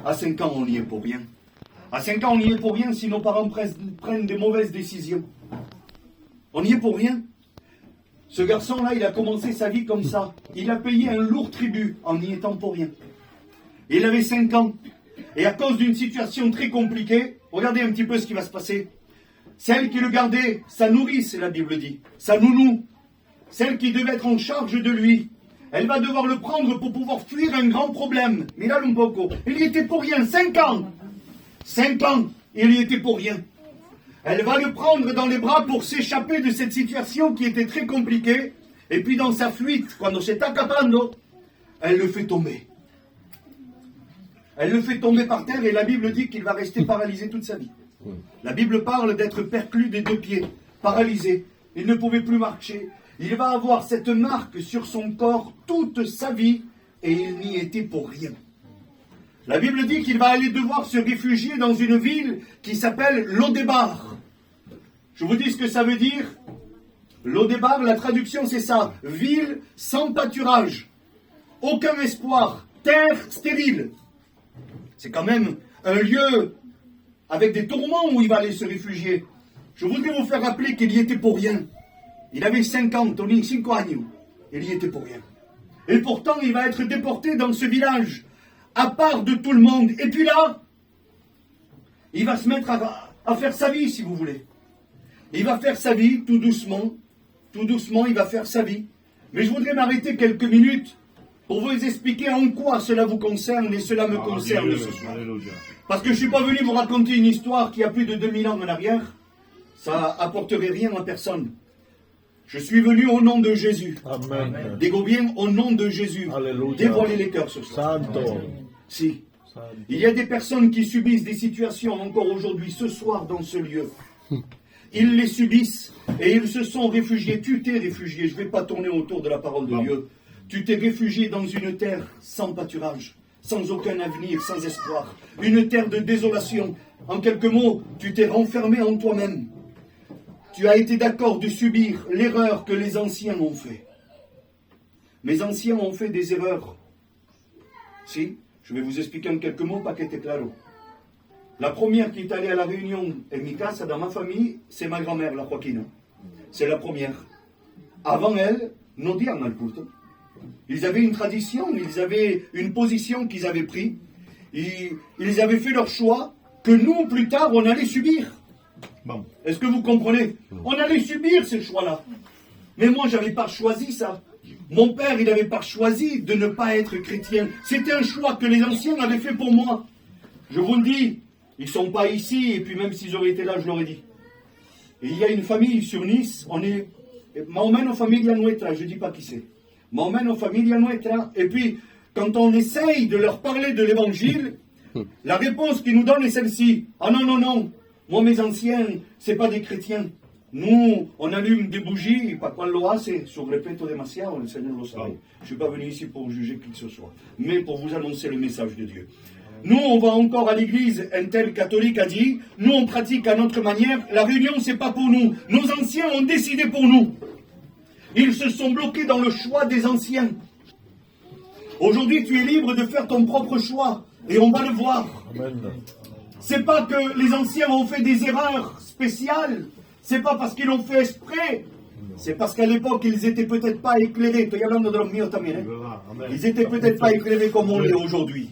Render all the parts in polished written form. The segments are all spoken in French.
À 5 ans, on n'y est pour rien. À 5 ans, on n'y est pour rien si nos parents prennent des mauvaises décisions. On n'y est pour rien. Ce garçon-là, il a commencé sa vie comme ça. Il a payé un lourd tribut en n'y étant pour rien. Il avait 5 ans. Et à cause d'une situation très compliquée, regardez un petit peu ce qui va se passer. Celle qui le gardait, sa nourrice, la Bible dit, sa nounou, celle qui devait être en charge de lui, elle va devoir le prendre pour pouvoir fuir un grand problème. Mira un poco. Il y était pour rien, 5 ans. 5 ans, il y était pour rien. Elle va le prendre dans les bras pour s'échapper de cette situation qui était très compliquée. Et puis dans sa fuite, quand se está acabando, elle le fait tomber. Elle le fait tomber par terre et la Bible dit qu'il va rester paralysé toute sa vie. La Bible parle d'être perclus des 2 pieds, paralysé. Il ne pouvait plus marcher. Il va avoir cette marque sur son corps toute sa vie et il n'y était pour rien. La Bible dit qu'il va aller devoir se réfugier dans une ville qui s'appelle Lodébar. Je vous dis ce que ça veut dire. Lodébar, la traduction c'est ça. Ville sans pâturage. Aucun espoir. Terre stérile. C'est quand même un lieu avec des tourments où il va aller se réfugier. Je voudrais vous faire rappeler qu'il y était pour rien. Il avait 50 ans. Il y était pour rien. Et pourtant, il va être déporté dans ce village, à part de tout le monde. Et puis là, il va se mettre à faire sa vie, si vous voulez. Il va faire sa vie, tout doucement, il va faire sa vie. Mais je voudrais m'arrêter quelques minutes pour vous expliquer en quoi cela vous concerne et cela me concerne ce soir. Parce que je ne suis pas venu vous raconter une histoire qui a plus de 2000 ans en arrière. Ça apporterait rien à personne. Je suis venu au nom de Jésus. Amen. Digo bien, au nom de Jésus. Alléluia. Dévoiler les cœurs ce soir. Santo. Si. Il y a des personnes qui subissent des situations encore aujourd'hui, ce soir, dans ce lieu. Ils les subissent et ils se sont réfugiés. Tu t'es réfugié. Je ne vais pas tourner autour de la parole de Dieu. Tu t'es réfugié dans une terre sans pâturage, sans aucun avenir, sans espoir. Une terre de désolation. En quelques mots, tu t'es renfermé en toi-même. Tu as été d'accord de subir l'erreur que les anciens ont fait. Mes anciens ont fait des erreurs. Si, je vais vous expliquer en quelques mots, paquete claro. La première qui est allée à la réunion en mi casa, dans ma famille, c'est ma grand-mère, la Joaquina. C'est la première. Avant elle, no dian al culto. Ils avaient une tradition, ils avaient une position qu'ils avaient prise. Ils avaient fait leur choix que nous, plus tard, on allait subir. Bon. Est-ce que vous comprenez? On allait subir ce choix-là. Mais moi, je n'avais pas choisi ça. Mon père, il n'avait pas choisi de ne pas être chrétien. C'était un choix que les anciens avaient fait pour moi. Je vous le dis, ils ne sont pas ici, et puis même s'ils auraient été là, je l'aurais dit. Et il y a une famille sur Nice, on est... Más o menos familia nuestra, je ne dis pas qui c'est. Más o menos familia nuestra. Et puis, quand on essaye de leur parler de l'évangile, la réponse qu'ils nous donnent est celle-ci. Ah non, non, non. Moi, mes anciens, ce n'est pas des chrétiens. Nous, on allume des bougies, pas cual lo hace, sur repito demasiado, le Seigneur le savait. Je ne suis pas venu ici pour juger qui que ce soit, mais pour vous annoncer le message de Dieu. Nous, on va encore à l'église, un tel catholique a dit, nous, on pratique à notre manière, la réunion, ce n'est pas pour nous. Nos anciens ont décidé pour nous. Ils se sont bloqués dans le choix des anciens. Aujourd'hui, tu es libre de faire ton propre choix, et on va le voir. Amen. C'est pas que les anciens ont fait des erreurs spéciales. C'est pas parce qu'ils l'ont fait exprès. C'est parce qu'à l'époque, ils étaient peut-être pas éclairés. Ils étaient peut-être pas éclairés comme on l'est aujourd'hui.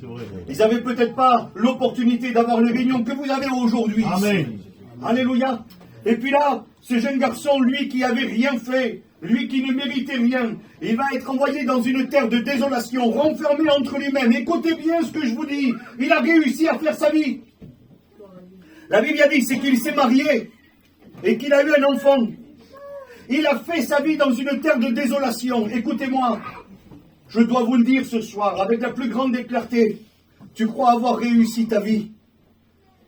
Ils avaient peut-être pas l'opportunité d'avoir les réunions que vous avez aujourd'hui. Amen. Alléluia. Et puis là, ce jeune garçon, lui qui avait rien fait, lui qui ne méritait rien, il va être envoyé dans une terre de désolation, renfermé entre lui-même. Écoutez bien ce que je vous dis. Il a réussi à faire sa vie. La Bible a dit, c'est qu'il s'est marié et qu'il a eu un enfant. Il a fait sa vie dans une terre de désolation. Écoutez-moi, je dois vous le dire ce soir, avec la plus grande clarté. Tu crois avoir réussi ta vie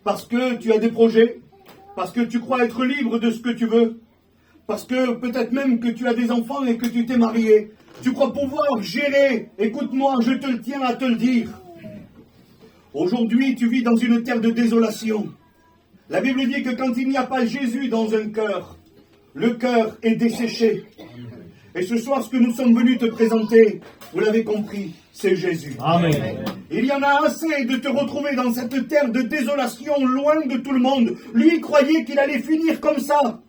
parce que tu as des projets, parce que tu crois être libre de ce que tu veux, parce que peut-être même que tu as des enfants et que tu t'es marié. Tu crois pouvoir gérer. Écoute-moi, je te le tiens à te le dire. Aujourd'hui, tu vis dans une terre de désolation. La Bible dit que quand il n'y a pas Jésus dans un cœur, le cœur est desséché. Et ce soir, ce que nous sommes venus te présenter, vous l'avez compris, c'est Jésus. Amen. Il y en a assez de te retrouver dans cette terre de désolation, loin de tout le monde. Lui croyait qu'il allait finir comme ça,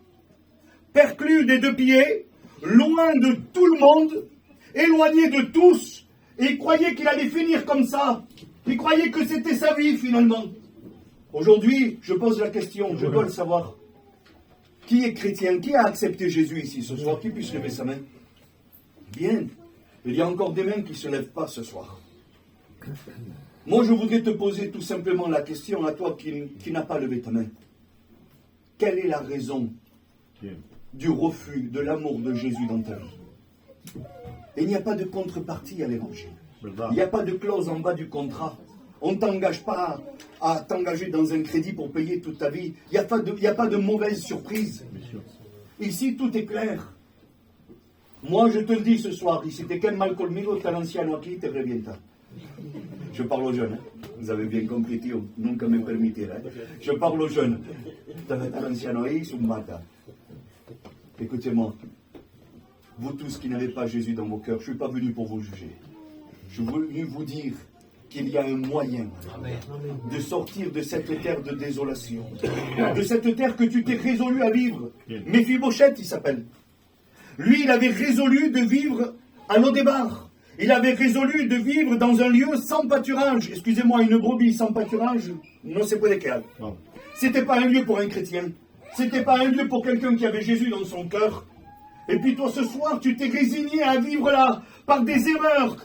perclus des deux pieds, loin de tout le monde, éloigné de tous, et il croyait qu'il allait finir comme ça. Il croyait que c'était sa vie finalement. Aujourd'hui, je pose la question, je dois le savoir. Qui est chrétien? Qui a accepté Jésus ici ce soir? Qui puisse lever sa main? Bien. Il y a encore des mains qui ne se lèvent pas ce soir. Moi, je voudrais te poser tout simplement la question à toi qui n'as pas levé ta main. Quelle est la raison du refus de l'amour de Jésus dans ta vie? Et il n'y a pas de contrepartie à l'évangile. Il n'y a pas de clause en bas du contrat. On ne t'engage pas à t'engager dans un crédit pour payer toute ta vie. Il n'y a pas de mauvaise surprise. Ici, tout est clair. Moi, je te le dis ce soir, y si te quedas mal conmigo, está l'anciano aquí, te revienta. Je parle aux jeunes, hein. Vous avez bien compris, tío, nunca me permittirá. Hein. Je parle aux jeunes. Está l'anciano ahí, su mata. Écoutez-moi, vous tous qui n'avez pas Jésus dans vos cœurs, je ne suis pas venu pour vous juger. Je suis venu vous dire qu'il y a un moyen de sortir de cette terre de désolation, de cette terre que tu t'es résolu à vivre. Méphibosheth, il s'appelle. Lui, il avait résolu de vivre à Lodébar. Il avait résolu de vivre dans un lieu sans pâturage. Excusez-moi, une brebis sans pâturage, non se puede quedar. C'était pas un lieu pour un chrétien. C'était pas un lieu pour quelqu'un qui avait Jésus dans son cœur. Et puis toi, ce soir, tu t'es résigné à vivre là, par des erreurs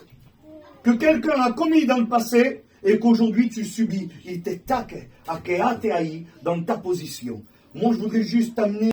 que quelqu'un a commis dans le passé et qu'aujourd'hui tu subis. Il t'attaque à quedarte ahí dans ta position. Moi, je voudrais juste t'amener